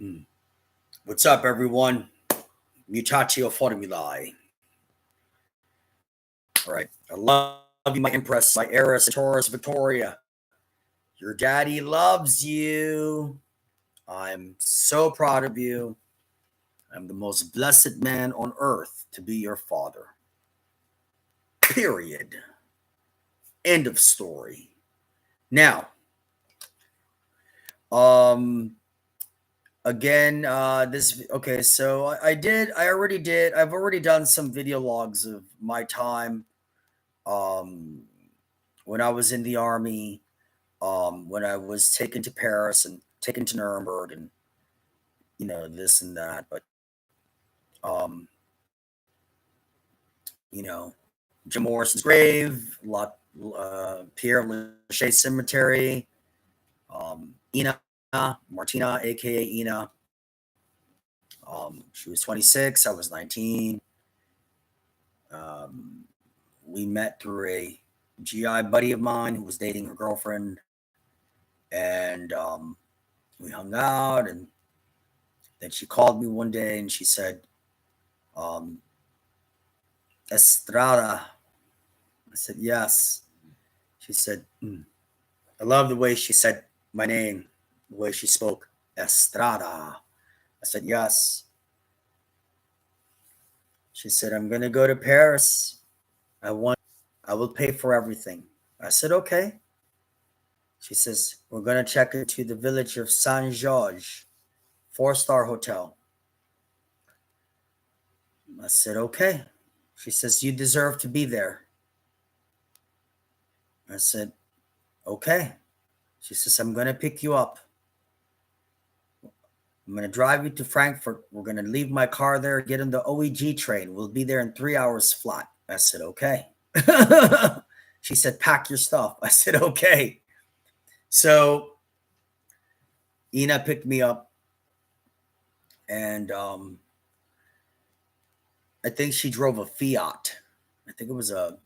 Mm. What's up, everyone? Mutatio formulae. All right. I love you, my Empress, my Heiress, Taurus, Victoria. Your daddy loves you. I'm so proud of you. I'm the most blessed man on earth to be your father. Period. End of story. Now, um, again, this okay. So I already did. I've already done some video logs of my time. Um, when I was in the army, when I was taken to Paris and taken to Nuremberg and this and that. But um, Jim Morrison's grave, Pierre Lachaise Cemetery, Ina Martina, aka Ina. She was 26. I was 19. Um, we met through a GI buddy of mine who was dating her girlfriend, and we hung out. And then she called me one day and she said, um, Estrada. I said, yes. She said, I love the way she said my name, the way she spoke, Estrada. I said, yes. She said, I'm going to go to Paris. I will pay for everything. I said, okay. She says, we're going to check into the village of Saint Georges, 4-star hotel. I said, okay. She says, you deserve to be there. I said, okay. She says, I'm going to pick you up. I'm going to drive you to Frankfurt. We're going to leave my car there, get on the OEG train. We'll be there in 3 hours flat. I said, okay. She said, pack your stuff. I said, okay. So Ina picked me up, and I think she drove a Fiat. I think it was a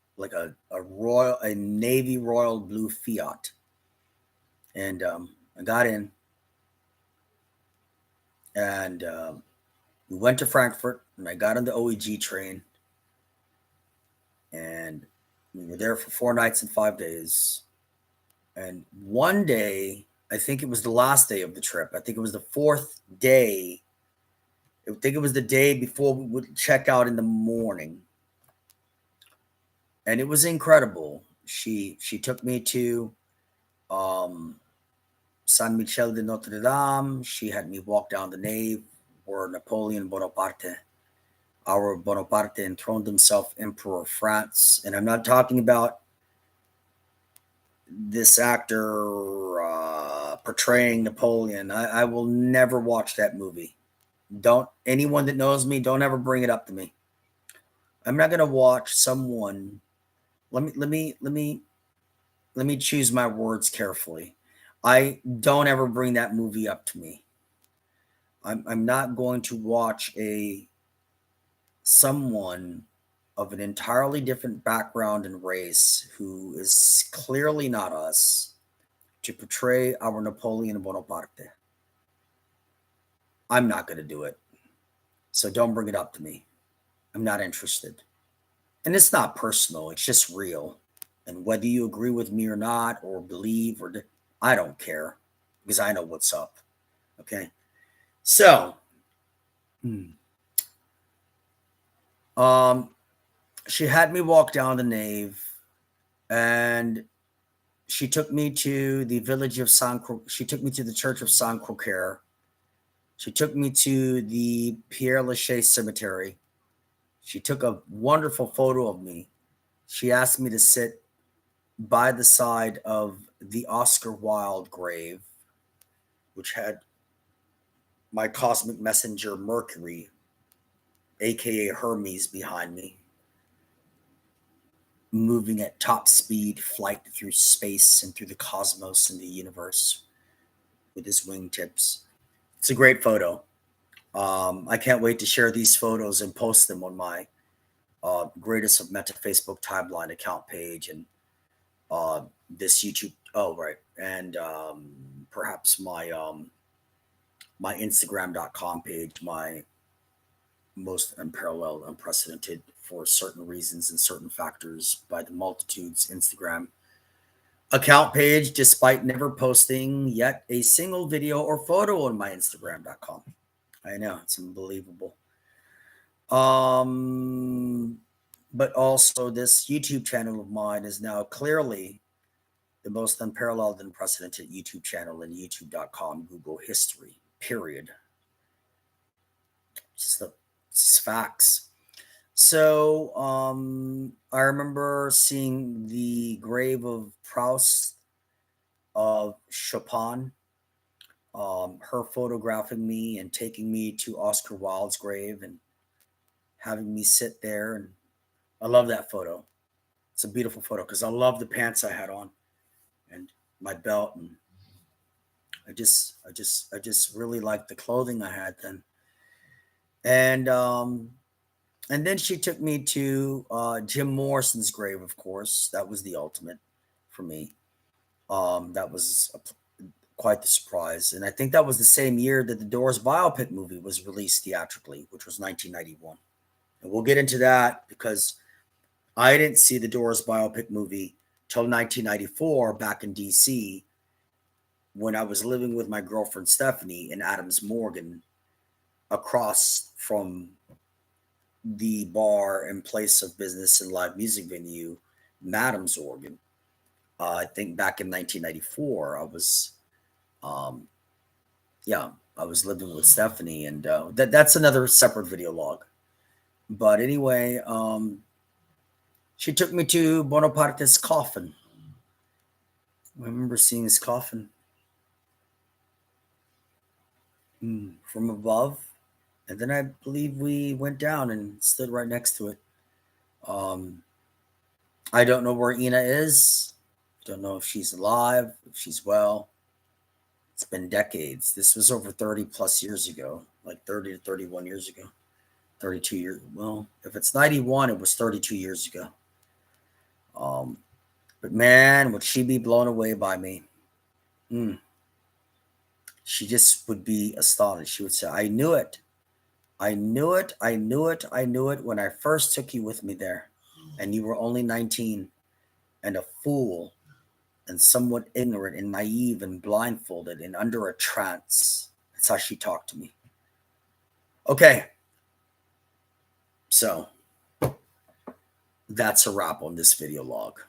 Navy Royal Blue Fiat. And I got in, and we went to Frankfurt, and I got on the OEG train, and we were there for 4 nights and 5 days. And one day, I think it was the last day of the trip. I think it was the 4th day. I think it was the day before we would check out in the morning. And it was incredible. She took me to San Michel de Notre Dame. She had me walk down the nave where Napoleon Bonaparte, our Bonaparte, enthroned himself Emperor of France. And I'm not talking about this actor portraying Napoleon. I will never watch that movie. Don't anyone that knows me, don't ever bring it up to me. I'm not gonna watch someone. Let me choose my words carefully. I don't ever bring that movie up to me. I'm not going to watch a someone of an entirely different background and race who is clearly not us to portray our Napoleon Bonaparte. I'm not going to do it. So don't bring it up to me. I'm not interested. And it's not personal, it's just real. And whether you agree with me or not, or believe, I don't care because I know what's up. Okay. So, she had me walk down the nave, and she took me to the village of she took me to the church of Saint Crocaire. She took me to the Pierre Lachaise Cemetery. She took a wonderful photo of me. She asked me to sit by the side of the Oscar Wilde grave, which had my cosmic messenger Mercury, aka Hermes, behind me, moving at top speed flight through space and through the cosmos and the universe with his wingtips. It's a great photo. I can't wait to share these photos and post them on my Greatest of Meta Facebook timeline account page and this YouTube. Oh, right. And perhaps my my Instagram.com page, my most unparalleled, unprecedented for certain reasons and certain factors by the multitudes Instagram account page, despite never posting yet a single video or photo on my Instagram.com. I know, it's unbelievable. But also this YouTube channel of mine is now clearly the most unparalleled and unprecedented YouTube channel in youtube.com Google history, period. It's facts. So I remember seeing the grave of Proust, of Chopin, her photographing me and taking me to Oscar Wilde's grave and having me sit there. And I love that photo. It's a beautiful photo because I love the pants I had on and my belt, and I just really liked the clothing I had then. And then she took me to Jim Morrison's grave, of course. That was the ultimate for me. That was quite the surprise. And I think that was the same year that the Doors biopic movie was released theatrically, which was 1991. And we'll get into that because I didn't see the Doors biopic movie till 1994 back in DC when I was living with my girlfriend Stephanie in Adams Morgan, across from the bar and place of business and live music venue, Madams, Oregon. I think back in 1994, I was living with Stephanie, and that's another separate video log. But anyway, she took me to Bonapartes' coffin. I remember seeing his coffin from above, and then I believe we went down and stood right next to it. I don't know where Ina is. Don't know if she's alive, if she's well. It's been decades. This was over 30 plus years ago, like 30 to 31 years ago. 32 years. Well, if it's 91, it was 32 years ago. But man, would she be blown away by me? She just would be astonished. She would say, I knew it. I knew it. I knew it. I knew it when I first took you with me there. And you were only 19 and a fool and somewhat ignorant and naive and blindfolded and under a trance. That's how she talked to me. Okay. So that's a wrap on this video log.